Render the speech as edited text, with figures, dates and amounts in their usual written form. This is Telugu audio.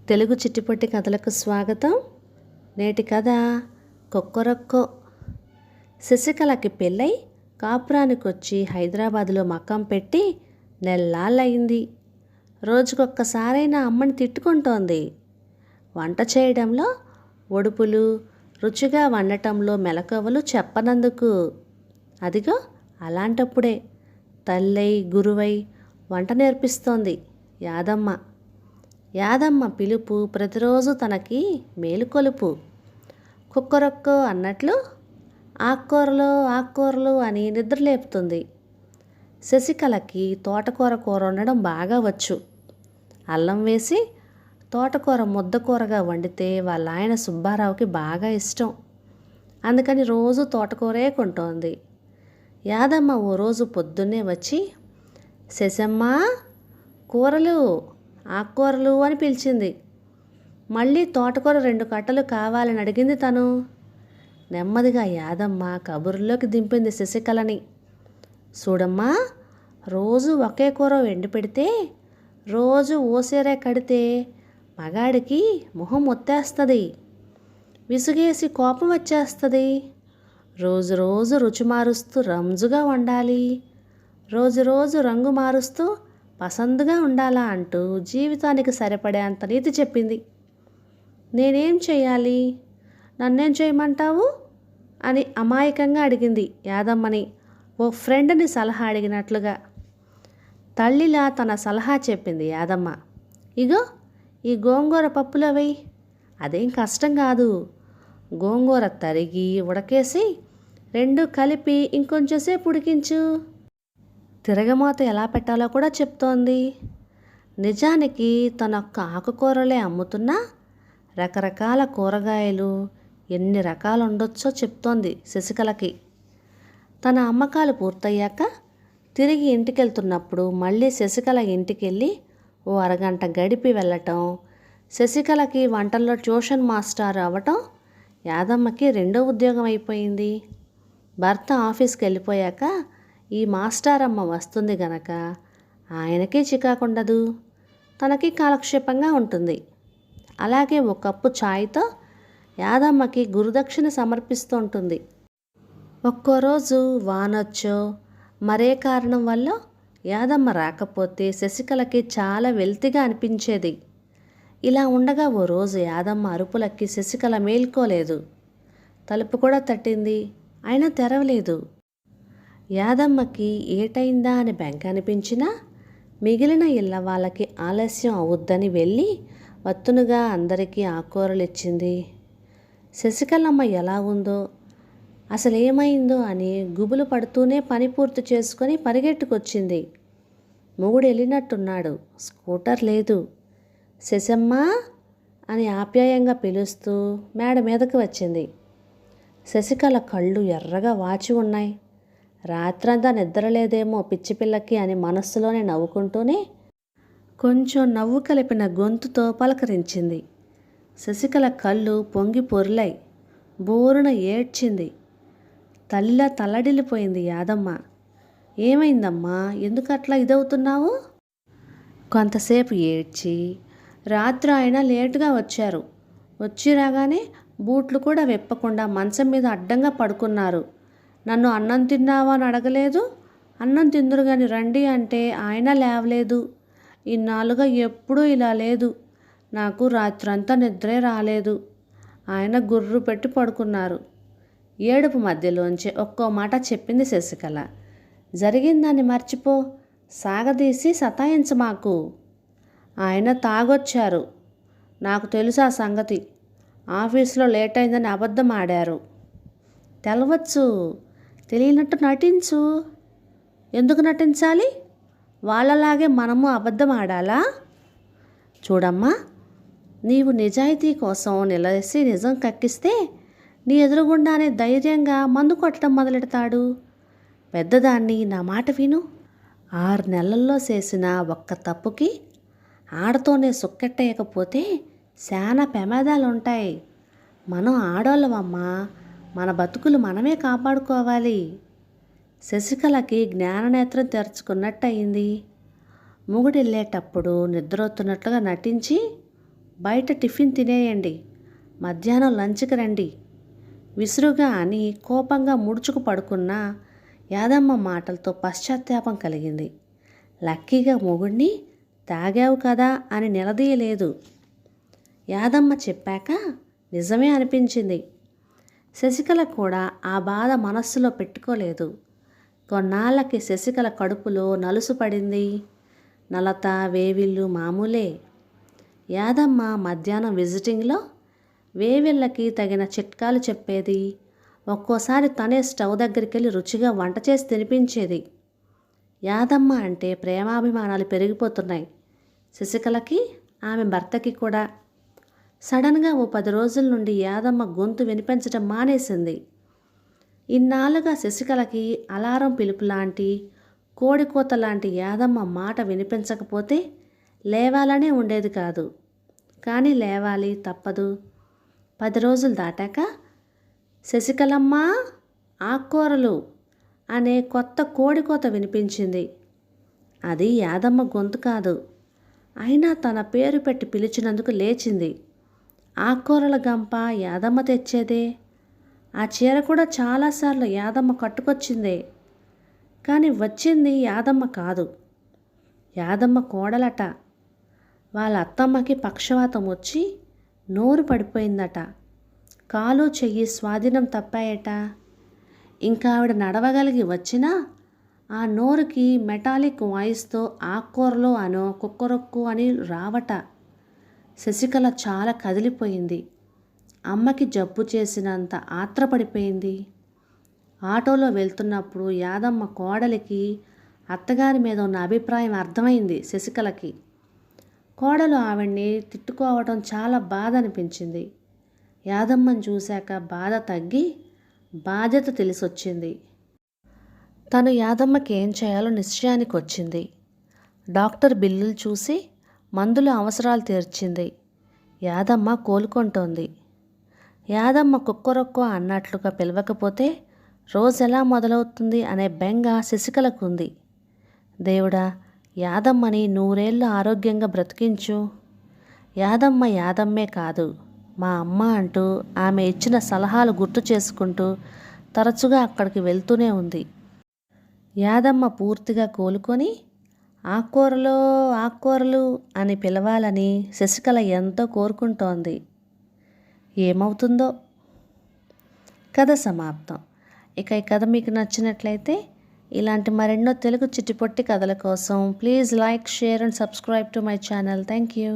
తెలుగు చిట్టిపొట్టి కథలకు స్వాగతం. నేటి కథ కొక్కొరక్కో. శశికళకి పెళ్ళై కాపురానికొచ్చి హైదరాబాదులో మకాం పెట్టి నెల్లాళ్ళయింది. రోజుకొక్కసారైనా అమ్మని తిట్టుకుంటోంది. వంట చేయడంలో ఒడుపులు, రుచిగా వండటంలో మెలకువలు చెప్పనందుకు. అదిగో అలాంటప్పుడే తల్లై గురువై వంట నేర్పిస్తోంది యాదమ్మ. యాదమ్మ పిలుపు ప్రతిరోజు తనకి మేలుకొలుపు. కుక్కరొక్కో అన్నట్లు ఆకుకూరలు అని నిద్రలేపుతుంది. శశికళకి తోటకూర కూర వండడం బాగా వచ్చు. అల్లం వేసి తోటకూర ముద్దకూరగా వండితే వాళ్ళ ఆయన సుబ్బారావుకి బాగా ఇష్టం. అందుకని రోజు తోటకూరే కొంటోంది. యాదమ్మ ఓ రోజు పొద్దున్నే వచ్చి, శశమ్మ కూరలు, ఆకుకూరలు అని పిలిచింది. మళ్ళీ తోటకూర 2 కట్టలు కావాలని అడిగింది తను. నెమ్మదిగా యాదమ్మ కబుర్లోకి దింపింది శశికళని. చూడమ్మా, రోజు ఒకే కూర వండి పెడితే, రోజు ఓసేరే కడితే మగాడికి మొహం ఒత్తేస్తుంది, విసుగేసి కోపం వచ్చేస్తుంది. రోజు రోజు రుచి మారుస్తూ రంజుగా వండాలి, రోజు రోజు రంగు మారుస్తూ పసందుగా ఉండాలా అంటూ జీవితానికి సరిపడేంత నీతి చెప్పింది. నేనేం చెయ్యాలి, నన్నేం చేయమంటావు అని అమాయకంగా అడిగింది యాదమ్మని, ఓ ఫ్రెండ్ని సలహా అడిగినట్లుగా. తల్లిలా తన సలహా చెప్పింది యాదమ్మ. ఇగో ఈ గోంగూర పప్పులో వెయ్యి, అదేం కష్టం కాదు. గోంగూర తరిగి ఉడకేసి 2 కలిపి ఇంకొంచెంసేపు ఉడికించు. తిరగమూత ఎలా పెట్టాలో కూడా చెప్తోంది. నిజానికి తనొక్క ఆకుకూరలే అమ్ముతున్నా రకరకాల కూరగాయలు ఎన్ని రకాలు ఉండొచ్చో చెప్తోంది శశికళకి. తన అమ్మకాలు పూర్తయ్యాక తిరిగి ఇంటికెళ్తున్నప్పుడు మళ్ళీ శశికళ ఇంటికెళ్ళి ఓ అరగంట గడిపి వెళ్ళటం, శశికళకి వంటల్లో ట్యూషన్ మాస్టర్ అవ్వటం యాదమ్మకి 2వ ఉద్యోగం అయిపోయింది. భర్త ఆఫీస్కి వెళ్ళిపోయాక ఈ మాస్టారమ్మ వస్తుంది గనక ఆయనకి చికాకుండదు, తనకి కాలక్షేపంగా ఉంటుంది. అలాగే ఒక కప్పు ఛాయ్తో యాదమ్మకి గురుదక్షిణ సమర్పిస్తూ ఉంటుంది. ఒక్కో రోజు వానొచ్చో మరే కారణం వల్ల యాదమ్మ రాకపోతే శశికళకి చాలా వెల్తిగా అనిపించేది. ఇలా ఉండగా ఓ రోజు యాదమ్మ అరుపులకి శశికళ మేల్కోలేదు. తలుపు కూడా తట్టింది, అయినా తెరవలేదు. యాదమ్మకి ఏటైందా అని బెంగ అనిపించినా మిగిలిన ఇళ్ళ వాళ్ళకి ఆలస్యం అవుద్దని వెళ్ళి వత్తునుగా అందరికీ ఆకుకూరలు ఇచ్చింది. శశికళమ్మ ఎలా ఉందో, అసలేమైందో అని గుబులు పడుతూనే పని పూర్తి చేసుకొని పరిగెట్టుకొచ్చింది. మొగుడు వెళ్ళినట్టున్నాడు, స్కూటర్ లేదు. శశమ్మ అని ఆప్యాయంగా పిలుస్తూ మేడ మీదకి వచ్చింది. శశికళ కళ్ళు ఎర్రగా వాచి ఉన్నాయి. రాత్రంతా నిద్రలేదేమో పిచ్చిపిల్లకి అని మనస్సులోనే నవ్వుకుంటూనే కొంచెం నవ్వు కలిపిన గొంతుతో పలకరించింది. శశికళ కళ్ళు పొంగి పొర్లాయి, బోరున ఏడ్చింది. తల్లిలా తల్లడిల్లిపోయింది యాదమ్మ. ఏమైందమ్మా, ఎందుకట్లా ఇదవుతున్నావు? కొంతసేపు ఏడ్చి, రాత్రి ఆయన లేటుగా వచ్చారు, వచ్చి రాగానే బూట్లు కూడా విప్పకుండా మంచం మీద అడ్డంగా పడుకున్నారు. నన్ను అన్నం తిన్నావా అని అడగలేదు. అన్నం తిందురు కానీ రండి అంటే ఆయన లేవలేదు. ఇన్నాళ్ళుగా ఎప్పుడూ ఇలా లేదు. నాకు రాత్రంతా నిద్రే రాలేదు. ఆయన గుర్రు పెట్టి పడుకున్నారు. ఏడుపు మధ్యలోంచి ఒక్కో మాట చెప్పింది శశికళ. జరిగిందాన్ని మర్చిపో, సాగదీసి సతాయించమాకు. ఆయన తాగొచ్చారు, నాకు తెలుసు ఆ సంగతి. ఆఫీసులో లేట్ అయిందని అబద్ధం ఆడారు. తెలవచ్చు, తెలియనట్టు నటించు. ఎందుకు నటించాలి? వాళ్ళలాగే మనము అబద్ధం ఆడాలా? చూడమ్మా, నీవు నిజాయితీ కోసం నిలసి నిజం కక్కిస్తే నీ ఎదురుగుండానే ధైర్యంగా మందు కొట్టడం మొదలెడతాడు. పెద్దదాన్ని, నా మాట విను. 6 నెలల్లో చేసిన ఒక్క తప్పుకి ఆడతోనే సుక్కెట్టేయకపోతే చాలా ప్రమాదాలుంటాయి. మనం ఆడోళ్ళమమ్మా, మన బతుకులు మనమే కాపాడుకోవాలి. శశికళకి జ్ఞాననేత్రం తెరుచుకున్నట్టయింది. మొగుడెళ్ళేటప్పుడు నిద్రొస్తున్నట్లుగా నటించి బయట టిఫిన్ తినేయండి, మధ్యాహ్నం లంచ్కి రండి విసురుగా అని కోపంగా ముడుచుకు పడుకున్న యాదమ్మ మాటలతో పశ్చాత్తాపం కలిగింది. లక్కీగా మొగుణ్ణి తాగావు కదా అని నిలదీయలేదు. యాదమ్మ చెప్పాక నిజమే అనిపించింది. శశికళ కూడా ఆ బాధ మనస్సులో పెట్టుకోలేదు. కొన్నాళ్ళకి శశికళ కడుపులో నలుసు పడింది. నలత వేవిళ్ళు మామూలే. యాదమ్మ మధ్యాహ్నం విజిటింగ్లో వేవిళ్ళకి తగిన చిట్కాలు చెప్పేది. ఒక్కోసారి తనే స్టవ్ దగ్గరికి వెళ్ళి రుచిగా వంట చేసి తినిపించేది. యాదమ్మ అంటే ప్రేమాభిమానాలు పెరిగిపోతున్నాయి శశికళకి, ఆమె భర్తకి కూడా. సడన్గా ఓ 10 రోజుల నుండి యాదమ్మ గొంతు వినిపించడం మానేసింది. ఇన్నాళ్ళుగా శశికళకి అలారం పిలుపు లాంటి, కోడికోత లాంటి యాదమ్మ మాట వినిపించకపోతే లేవాలనే ఉండేది కాదు. కానీ లేవాలి, తప్పదు. 10 రోజులు దాటాక శశికళమ్మ ఆకుకూరలు అనే కొత్త కోడికోత వినిపించింది. అది యాదమ్మ గొంతు కాదు. అయినా తన పేరు పెట్టి పిలిచినందుకు లేచింది. ఆకుకూరల గంప యాదమ్మ తెచ్చేదే. ఆ చీర కూడా చాలాసార్లు యాదమ్మ కట్టుకొచ్చిందే. కానీ వచ్చింది యాదమ్మ కాదు, యాదమ్మ కోడలట. వాళ్ళ అత్తమ్మకి పక్షవాతం వచ్చి నోరు పడిపోయిందట. కాలు చెయ్యి స్వాధీనం తప్పాయట. ఇంకా ఆవిడ నడవగలిగి వచ్చినా ఆ నోరుకి మెటాలిక్ వాయిస్తో ఆకుకూరలు అనో కుక్కరొక్కు అని రావట. శశికళ చాలా కదిలిపోయింది. అమ్మకి జబ్బు చేసినంత ఆత్రపడిపోయింది. ఆటోలో వెళ్తున్నప్పుడు యాదమ్మ కోడలికి అత్తగారి మీద ఉన్న అభిప్రాయం అర్థమైంది శశికళకి. కోడలు ఆవిడ్ని తిట్టుకోవడం చాలా బాధ అనిపించింది. యాదమ్మని చూశాక బాధ తగ్గి బాధ్యత తెలిసొచ్చింది. తను యాదమ్మకి ఏం చేయాలో నిశ్చయానికి వచ్చింది. డాక్టర్ బిల్లులు చూసి మందుల అవసరాలు తీర్చింది. యాదమ్మ కోలుకుంటోంది. యాదమ్మ కుక్కరొక్కో అన్నట్లుగా పిలవకపోతే రోజు ఎలా మొదలవుతుంది అనే బెంగ శశికళకుంది. దేవుడా, యాదమ్మని 100 ఏళ్ళు ఆరోగ్యంగా బ్రతికించు. యాదమ్మ యాదమ్మే కాదు, మా అమ్మ అంటూ ఆమె ఇచ్చిన సలహాలు గుర్తు చేసుకుంటూ తరచుగా అక్కడికి వెళ్తూనే ఉంది. యాదమ్మ పూర్తిగా కోలుకొని ఆకుకూరలు ఆకుకూరలు అని పిలవాలని శశికళ ఎంతో కోరుకుంటోంది. ఏమవుతుందో. కథ సమాప్తం. ఇక ఈ కథ మీకు నచ్చినట్లయితే ఇలాంటి మరెన్నో తెలుగు చిట్టిపొట్టి కథల కోసం please like, share and subscribe to my channel. Thank you.